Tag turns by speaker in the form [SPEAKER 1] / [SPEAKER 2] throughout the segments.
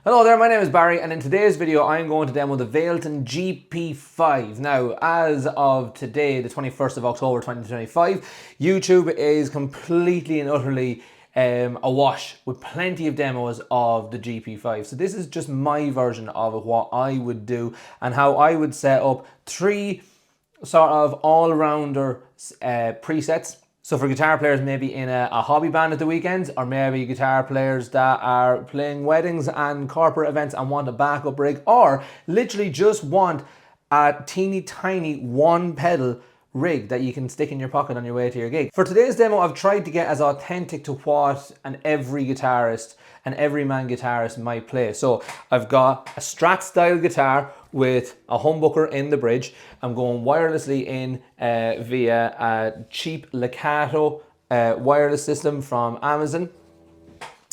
[SPEAKER 1] Hello there, my name is Barry, and in today's video I'm going to demo the Valeton GP-5. Now, as of today, the 21st of October 2025, YouTube is completely and utterly awash with plenty of demos of the GP-5. So this is just my version of what I would do and how I would set up three sort of all-rounder presets. So for guitar players maybe in a hobby band at the weekends, or maybe guitar players that are playing weddings and corporate events and want a backup rig, or literally just want a teeny tiny one pedal rig that you can stick in your pocket on your way to your gig. For today's demo, I've tried to get as authentic to what an every guitarist, an everyman guitarist might play. So I've got a Strat-style guitar with a humbucker in the bridge. I'm going wirelessly in via a cheap Legato wireless system from Amazon.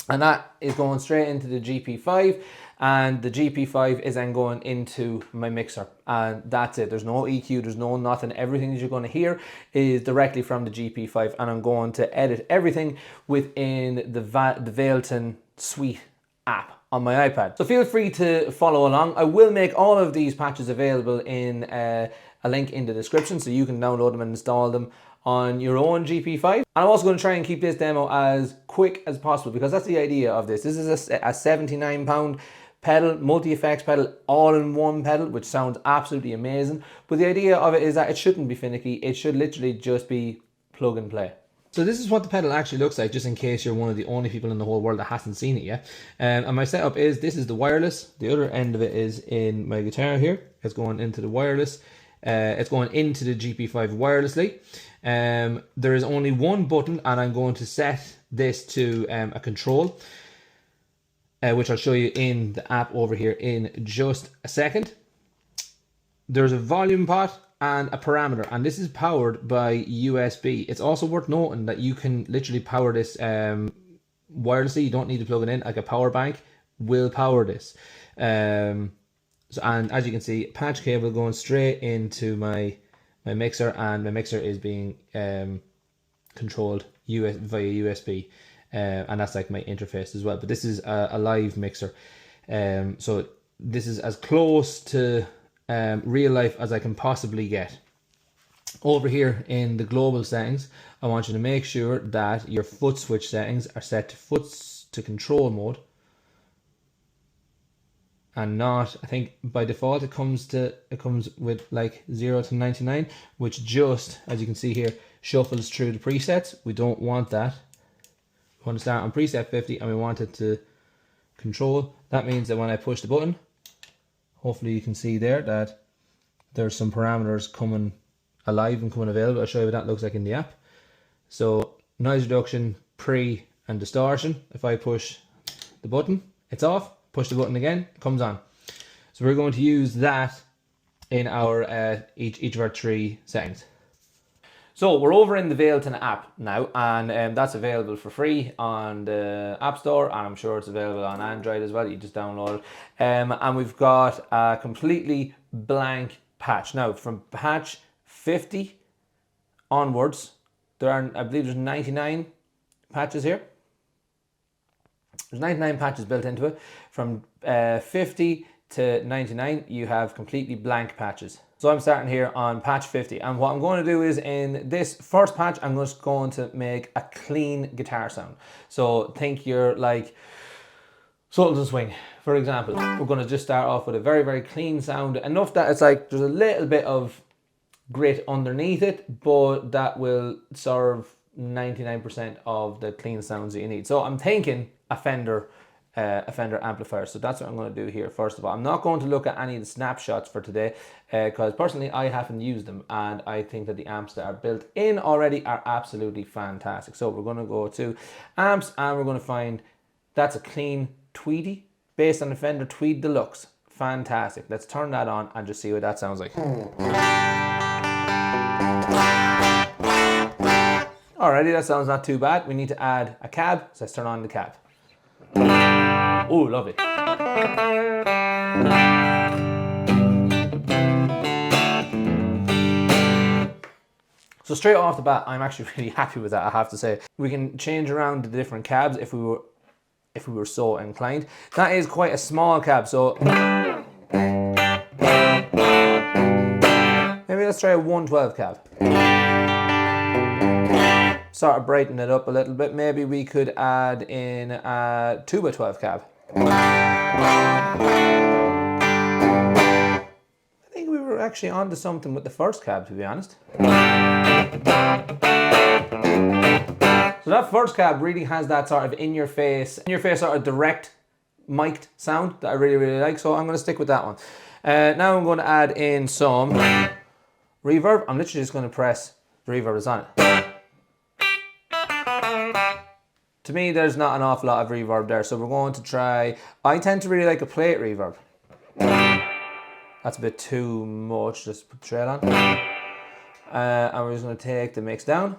[SPEAKER 1] And that is going straight into the GP-5, and the GP-5 is then going into my mixer, and that's it. There's no EQ, there's no nothing. Everything that you're going to hear is directly from the GP-5, and I'm going to edit everything within the Valeton Suite app on my iPad. So feel free to follow along. I will make all of these patches available in a link in the description, so you can download them and install them on your own GP-5. And I'm also going to try and keep this demo as quick as possible, because that's the idea of this. This is a 79 pound pedal, multi-effects pedal, all in one pedal, which sounds absolutely amazing. But the idea of it is that it shouldn't be finicky. It should literally just be plug and play. So this is what the pedal actually looks like, just in case you're one of the only people in the whole world that hasn't seen it yet. And my setup is, this is the wireless. The other end of it is in my guitar here. It's going into the wireless. It's going into the GP-5 wirelessly. There is only one button, and I'm going to set this to a control, which I'll show you in the app over here in just a second. There's a volume pot and a parameter, and this is powered by USB. It's also worth noting that you can literally power this wirelessly. You don't need to plug it in. Like a power bank will power this. So, and as you can see, patch cable going straight into my mixer, and my mixer is being controlled via USB, and that's like my interface as well. But this is a live mixer, so this is as close to real life as I can possibly get. Over here in the global settings, I want you to make sure that your foot switch settings are set to control mode, and not, I think by default it comes with like 0 to 99, which just, as you can see here, shuffles through the presets. We don't want that. We want to start on preset 50, and we want it to control. That means that when I push the button, hopefully you can see there that there's some parameters coming alive and coming available. I'll show you what that looks like in the app. So noise reduction, pre and distortion. If I push the button, it's off. Push the button again, it comes on. So we're going to use that in our each of our three settings. So we're over in the Valeton app now, and that's available for free on the App Store, and I'm sure it's available on Android as well. You just download it. And we've got a completely blank patch. Now from patch 50 onwards, I believe there's 99 patches here. There's 99 patches built into it. From 50 to 99, you have completely blank patches. So I'm starting here on patch 50. And what I'm going to do is, in this first patch, I'm just going to make a clean guitar sound. So think you're like Sultan Swing, for example. We're going to just start off with a very, very clean sound. Enough that it's like there's a little bit of grit underneath it, but that will serve 99% of the clean sounds that you need. So I'm thinking a Fender amplifier. So that's what I'm going to do here. First of all, I'm not going to look at any of the snapshots for today, because personally I haven't used them, and I think that the amps that are built in already are absolutely fantastic. So we're going to go to amps, and we're going to find that's a clean Tweedy based on the Fender Tweed Deluxe. Fantastic. Let's turn that on and just see what that sounds like. Alrighty, that sounds not too bad. We need to add a cab, so let's turn on the cab. Oh, love it. So straight off the bat, I'm actually really happy with that, I have to say. We can change around the different cabs if if we were so inclined. That is quite a small cab, so maybe let's try a 112 cab. Sort of brighten it up a little bit. Maybe we could add in a 2x12 cab. I think we were actually onto something with the first cab, to be honest. So that first cab really has that sort of in your face sort of direct mic'd sound that I really, really like. So I'm going to stick with that one. Now I'm going to add in some reverb. I'm literally just going to press the reverb that's on it. To me, there's not an awful lot of reverb there, so we're going to try... I tend to really like a plate reverb. That's a bit too much, just put the trail on. And we're just going to take the mix down.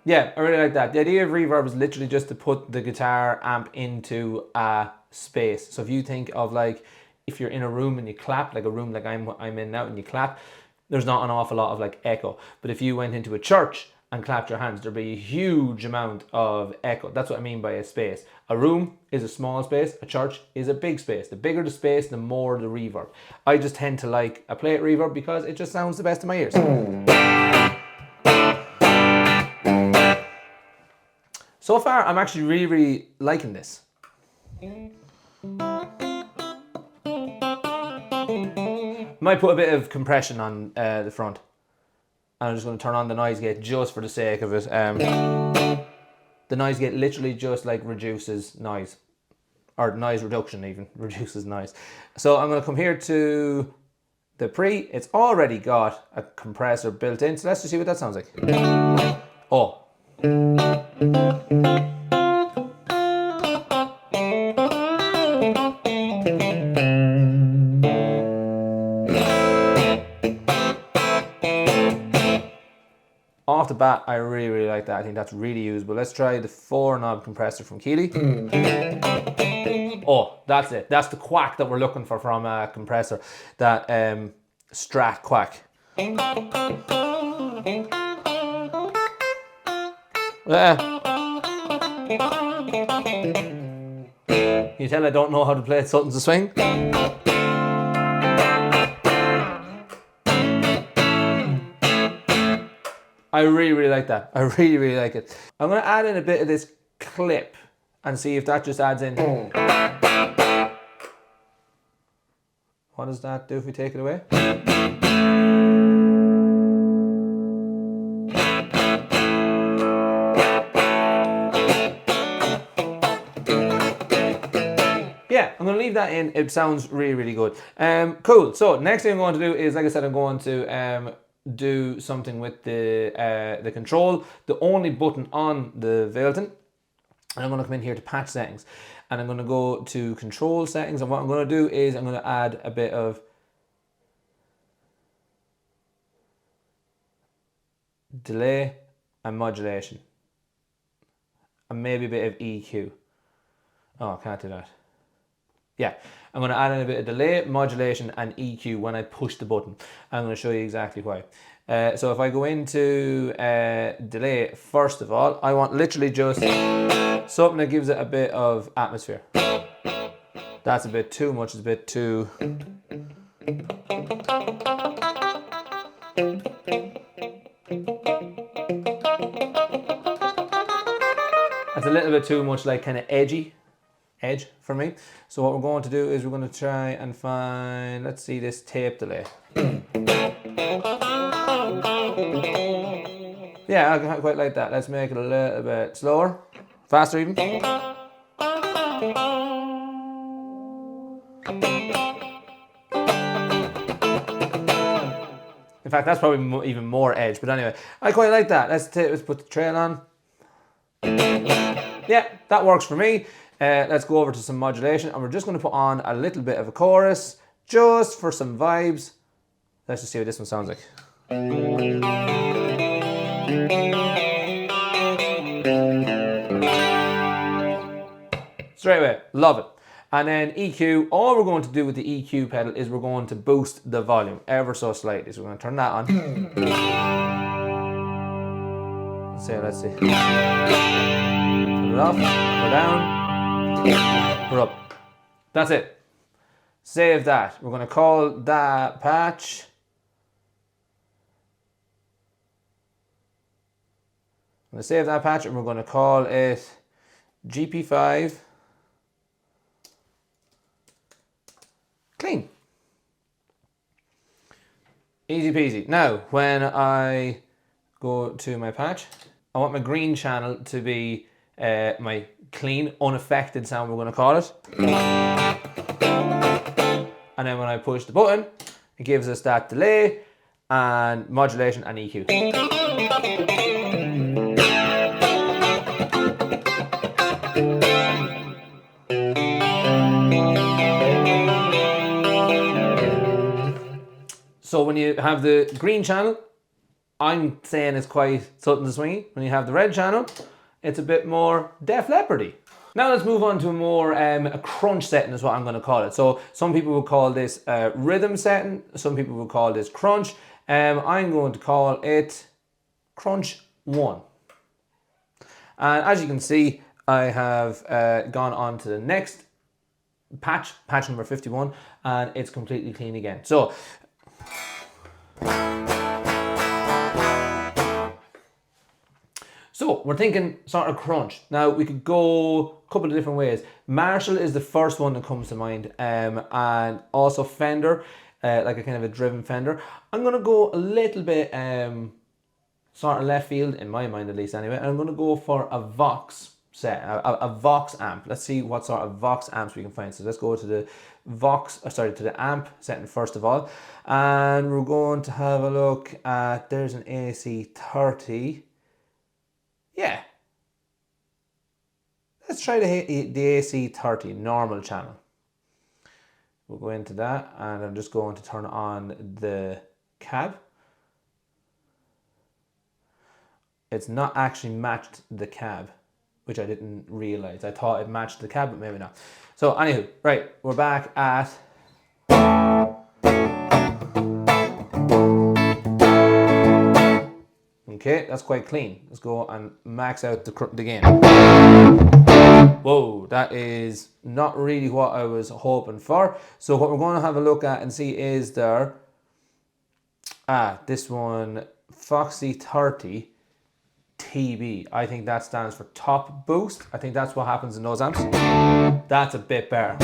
[SPEAKER 1] Yeah, I really like that. The idea of reverb is literally just to put the guitar amp into a space. So if you think of like, if you're in a room and you clap, like a room like I'm in now, and you clap, there's not an awful lot of like echo. But if you went into a church and clapped your hands, there'd be a huge amount of echo. That's what I mean by a space. A room is a small space, a church is a big space. The bigger the space, the more the reverb. I just tend to like a plate reverb because it just sounds the best in my ears. So far, I'm actually really, really liking this. Might put a bit of compression on the front. And I'm just going to turn on the noise gate just for the sake of it. The noise gate literally just like reduces noise. Or noise reduction even, reduces noise. So I'm going to come here to the pre. It's already got a compressor built in. So let's just see what that sounds like. Oh. Off the bat, I really, really like that. I think that's really usable. Let's try the 4-knob compressor from Keeley. Oh, that's it. That's the quack that we're looking for from a compressor. That Strat quack. You tell I don't know how to play Something's a Swing? I really, really like that. I really, really like it. I'm going to add in a bit of this clip and see if that just adds in. What does that do if we take it away? Yeah, I'm going to leave that in. It sounds really, really good. Cool. So next thing I'm going to do is, like I said, I'm going to do something with the control, the only button on the Valeton. And I'm going to come in here to patch settings, and I'm going to go to control settings, and what I'm going to do is I'm going to add a bit of delay and modulation, and maybe a bit of EQ. Oh, I can't do that. Yeah, I'm going to add in a bit of delay, modulation and EQ when I push the button. I'm going to show you exactly why. So if I go into delay, first of all, I want literally just something that gives it a bit of atmosphere. That's a bit too much, it's a bit too... That's a little bit too much, like kind of edge for me. So what we're going to do is we're going to try and find, let's see, this tape delay. Yeah, I quite like that. Let's make it a little bit slower, faster even. In fact, that's probably even more edge, but anyway, I quite like that. Let's put the trail on. Yeah, that works for me. Let's go over to some modulation, and we're just going to put on a little bit of a chorus just for some vibes. Let's just see what this one sounds like. Straight away, love it. And then EQ, all we're going to do with the EQ pedal is we're going to boost the volume ever so slightly. So we're going to turn that on. Let's see. it off, we're down, we're up. That's it. Save that. We're going to call that patch I'm going to save that patch and we're going to call it GP-5 clean. Easy peasy. Now, when I go to my patch, I want my green channel to be my clean, unaffected sound, we're going to call it. And then when I push the button, it gives us that delay and modulation and EQ. So when you have the green channel, I'm saying it's quite something swingy. When you have the red channel, it's a bit more Def Leppard-y. Now let's move on to a more a crunch setting is what I'm going to call it. So some people will call this rhythm setting, some people will call this crunch. I'm going to call it crunch 1. And as you can see, I have gone on to the next patch number 51, and it's completely clean again. So we're thinking sort of crunch. Now we could go a couple of different ways. Marshall is the first one that comes to mind, and also Fender, like a kind of a driven Fender. I'm gonna go a little bit sort of left field, in my mind at least anyway, and I'm gonna go for a Vox set, a Vox amp. Let's see what sort of Vox amps we can find. So let's go to the to the amp setting first of all, and we're going to have a look at, there's an AC30. Yeah, let's try the AC30 normal channel. We'll go into that and I'm just going to turn on the cab. It's not actually matched the cab, which I didn't realize. I thought it matched the cab, but maybe not. So anywho, right, we're back at okay, that's quite clean. Let's go and max out the gain. Whoa, that is not really what I was hoping for. So what we're going to have a look at and see is there, this one, Foxy 30 TB. I think that stands for top boost. I think that's what happens in those amps. That's a bit better.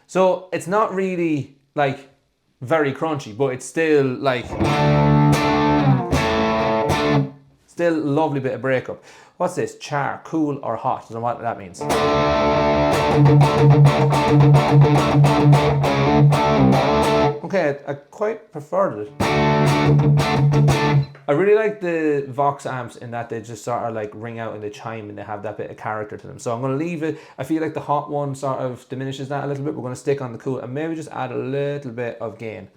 [SPEAKER 1] So it's not really like very crunchy, but it's still like, still a lovely bit of breakup. What's this? Char, cool or hot? I don't know what that means. Okay, I quite preferred it. I really like the Vox amps in that they just sort of like ring out and they chime and they have that bit of character to them. So I'm going to leave it. I feel like the hot one sort of diminishes that a little bit. We're going to stick on the cool and maybe just add a little bit of gain.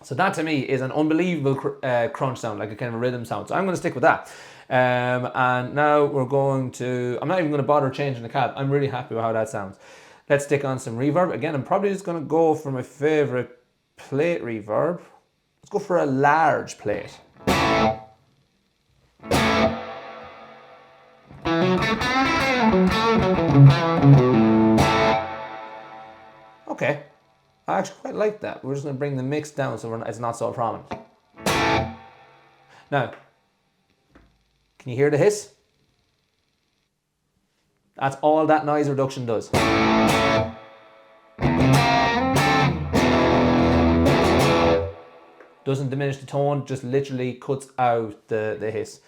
[SPEAKER 1] So that to me is an unbelievable crunch sound, like a kind of a rhythm sound. So I'm going to stick with that. And now we're going to, I'm not even going to bother changing the cab. I'm really happy with how that sounds. Let's stick on some reverb. Again, I'm probably just going to go for my favorite plate reverb. Let's go for a large plate. Okay. I actually quite like that. We're just going to bring the mix down so it's not so prominent. Now, can you hear the hiss? That's all that noise reduction does. Doesn't diminish the tone, just literally cuts out the hiss.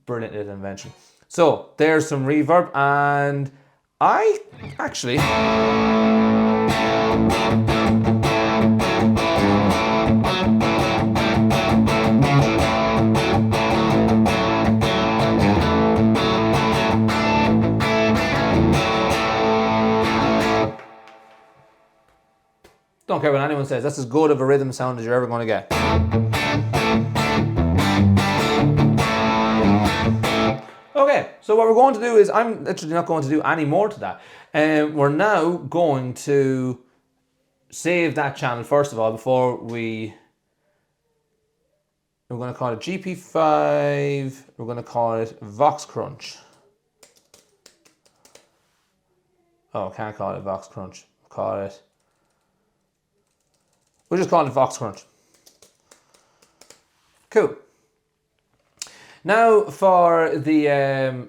[SPEAKER 1] Brilliant little invention. So, there's some reverb, and I actually... Don't care what anyone says, that's as good of a rhythm sound as you're ever going to get. Okay, So what we're going to do is, I'm literally not going to do any more to that. We're now going to save that channel first of all before we're going to call it GP5. We're going to call it Vox Crunch. Oh, can't call it Vox Crunch. We'll just call it Vox Crunch. Cool. Now for the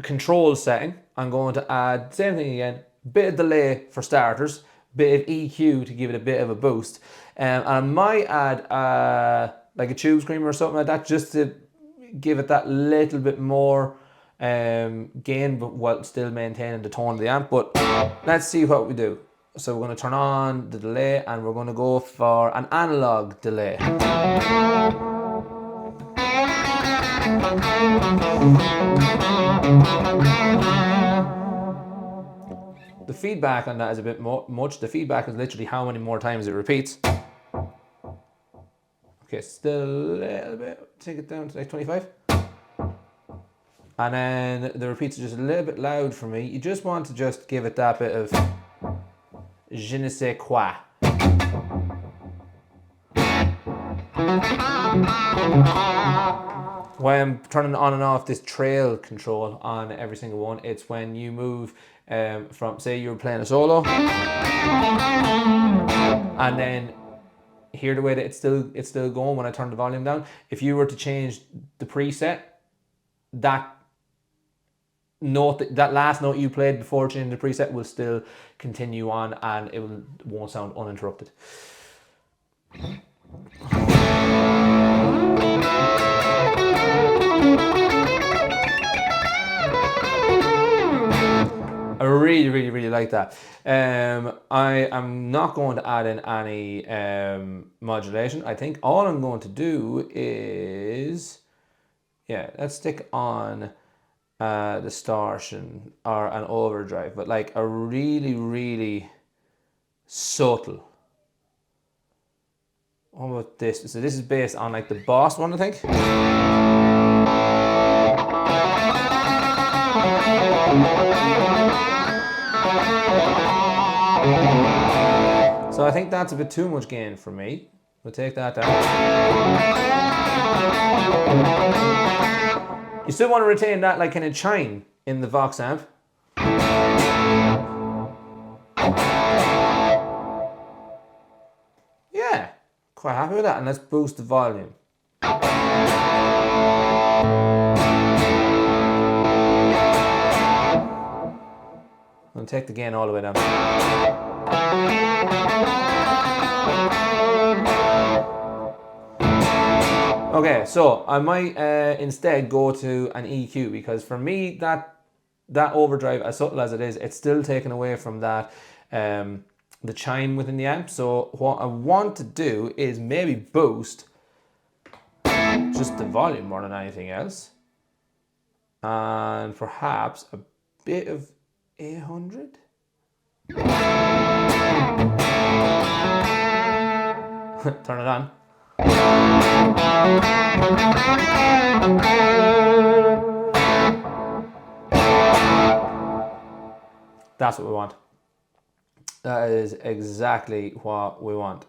[SPEAKER 1] control setting, I'm going to add, same thing again, bit of delay for starters, bit of EQ to give it a bit of a boost. And I might add like a tube screamer or something like that, just to give it that little bit more gain, but while still maintaining the tone of the amp. But let's see what we do. So we're going to turn on the delay and we're going to go for an analog delay. The feedback on that is a bit much. The feedback is literally how many more times it repeats. Okay, still a little bit. Take it down to like 25. And then the repeats are just a little bit loud for me. You just want to just give it that bit of je ne sais quoi. When I'm turning on and off this trail control on every single one, it's when you move from, say you were playing a solo, and then hear the way that it's still going when I turn the volume down. If you were to change the preset, that note, that last note you played before changing the preset will still continue on, and it won't sound uninterrupted. I really like that. I am not going to add in any modulation. I think all I'm going to do is, yeah, let's stick on distortion or an overdrive, but like a really subtle. What about this? So this is based on like the Boss one, I think. So I think that's a bit too much gain for me. We'll take that down. You still want to retain that like kind of chime in the Vox amp. Yeah, quite happy with that. And let's boost the volume. I'll take the gain all the way down. Okay, so I might instead go to an EQ, because for me that overdrive, as subtle as it is, it's still taken away from that the chime within the amp. So what I want to do is maybe boost just the volume more than anything else, and perhaps a bit of 800. Turn it on. That's what we want. That is exactly what we want.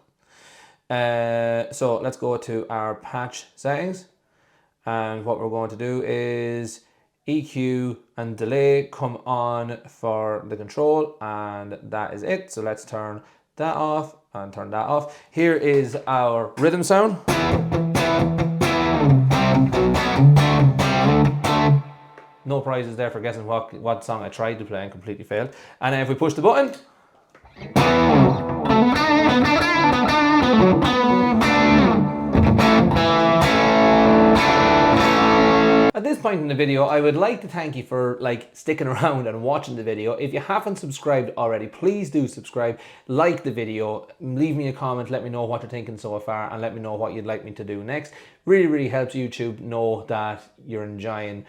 [SPEAKER 1] So let's go to our patch settings, and what we're going to do is EQ and delay come on for the control, and that is it. So let's turn that off and turn that off. Here is our rhythm sound. No prizes there for guessing what song I tried to play and completely failed. And then if we push the button, at this point in the video, I would like to thank you for sticking around and watching the video. If you haven't subscribed already, please do subscribe, like the video, leave me a comment, let me know what you're thinking so far, and let me know what you'd like me to do next. Really helps YouTube know that you're enjoying,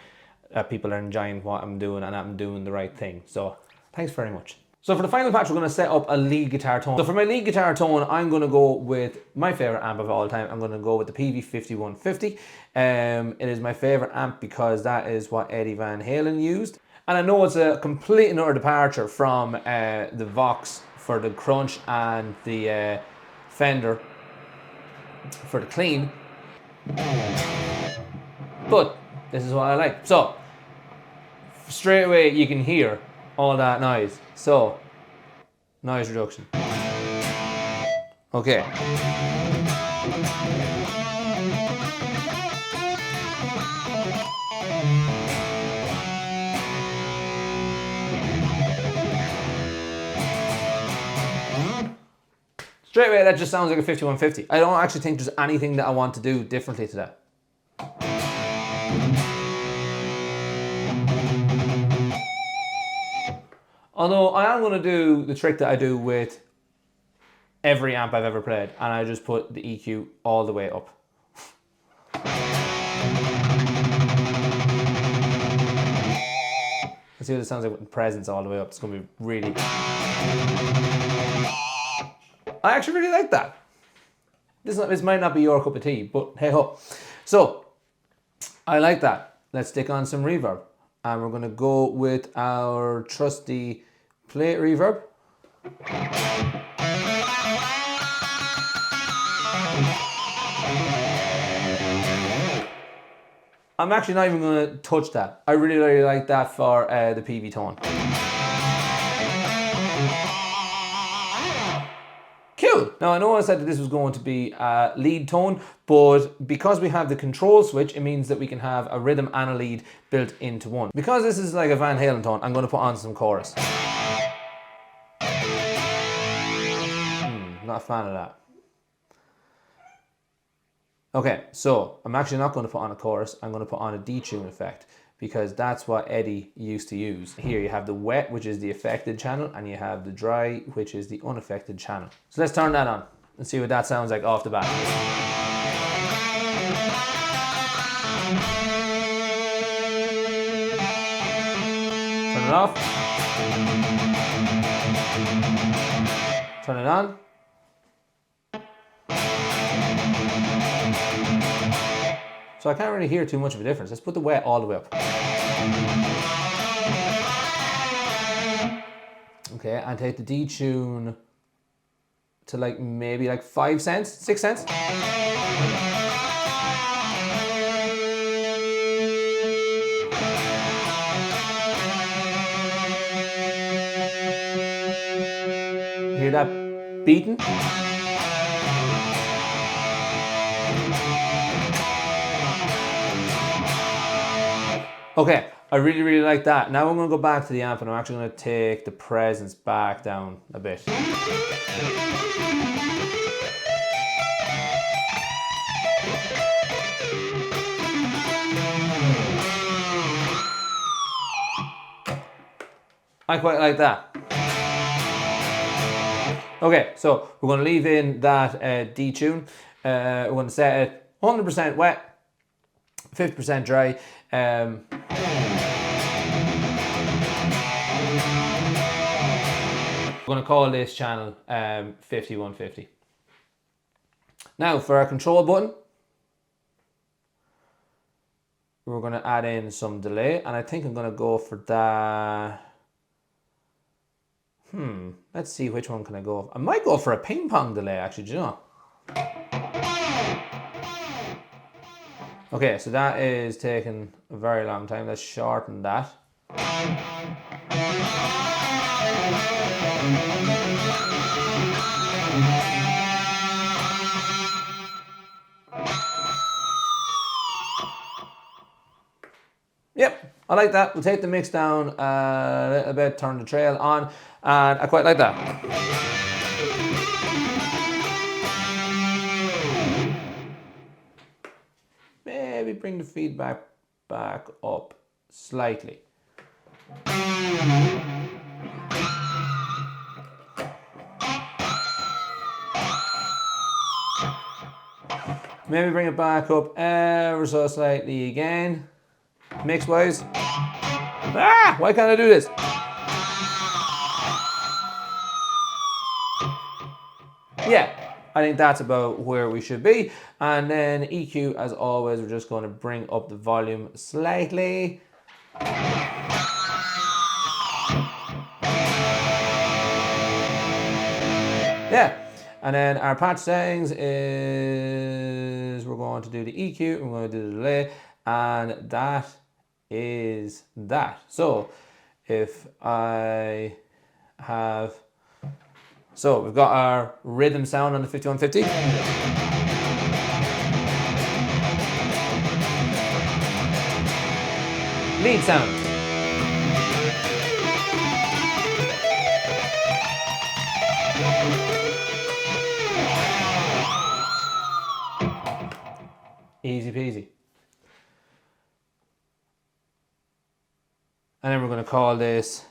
[SPEAKER 1] people are enjoying what I'm doing and I'm doing the right thing. So thanks very much. So for the final patch, we're going to set up a lead guitar tone. So for my lead guitar tone, I'm going to go with my favorite amp of all time. I'm going to go with the PV5150. It is my favorite amp because that is what Eddie Van Halen used. And I know it's a complete and utter departure from the Vox for the crunch and the Fender for the clean. But this is what I like. So straight away you can hear all that noise. So noise reduction. Okay. Straight away that just sounds like a 5150. I don't actually think there's anything that I want to do differently to that. Although I am going to do the trick that I do with every amp I've ever played, and I just put the EQ all the way up. Let's see what it sounds like with the presence all the way up. It's going to be really... I actually really like that. This might not be your cup of tea, but hey ho. So, I like that. Let's stick on some reverb. And we're going to go with our trusty plate reverb. I'm actually not even going to touch that. I really, really like that for the PV tone. Cool. Now I know I said that this was going to be a lead tone, but because we have the control switch, it means that we can have a rhythm and a lead built into one. Because this is like a Van Halen tone, I'm going to put on some chorus. Not a fan of that. Okay, so I'm actually not going to put on a chorus, I'm going to put on a detune effect, because that's what Eddie used to use. Here you have the wet, which is the affected channel, and you have the dry, which is the unaffected channel. So let's turn that on and see what that sounds like off the bat. Turn it off. Turn it on. So I can't really hear too much of a difference. Let's put the wet all the way up. Okay, and take the detune to like maybe like 5 cents, 6 cents. Hear that beating? Okay, I really, really like that. Now I'm going to go back to the amp and I'm actually going to take the presence back down a bit. I quite like that. Okay, so we're going to leave in that detune. We're going to set it 100% wet, 50% dry. I'm going to call this channel 5150. Now for our control button, we're going to add in some delay, and I think I'm going to go for that. Let's see, which one can I go for? I might go for a ping pong delay actually, do you know? Okay, so that is taking a very long time. Let's shorten that. Yep, I like that. We'll take the mix down a little bit, turn the trail on, and I quite like that. Maybe bring the feedback back up slightly. Maybe bring it back up ever so slightly again. Mix wise. Why can't I do this? Yeah, I think that's about where we should be. And then EQ, as always, we're just going to bring up the volume slightly. Yeah, and then our patch settings is we're going to do the EQ, we're going to do the delay, and that is that. So if I have, so we've got our rhythm sound on the 5150. Lead sound. Easy peasy. And then we're going to call this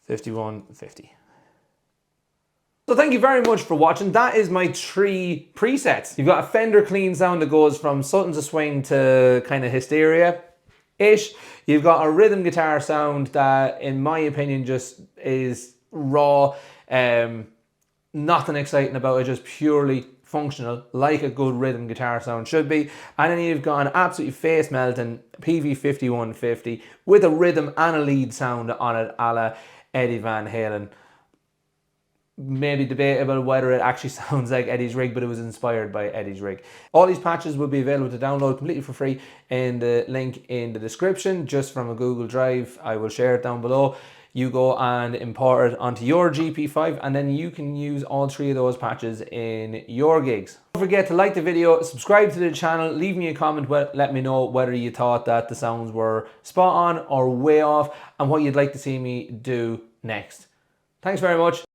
[SPEAKER 1] 5150. So thank you very much for watching. That is my 3 presets. You've got a Fender clean sound that goes from something to swing to kind of hysteria-ish. You've got a rhythm guitar sound that, in my opinion, just is raw. Nothing exciting about it, just purely functional, like a good rhythm guitar sound should be. And then you've got an absolutely face melting PV5150 with a rhythm and a lead sound on it, a la Eddie Van Halen. Maybe debatable whether it actually sounds like Eddie's rig, but it was inspired by Eddie's rig. All these patches will be available to download completely for free in the link in the description, just from a Google Drive. I will share it down below. You go and import it onto your GP5, and then you can use all 3 of those patches in your gigs. Don't forget to like the video, subscribe to the channel, leave me a comment, let me know whether you thought that the sounds were spot on or way off, and what you'd like to see me do next. Thanks very much.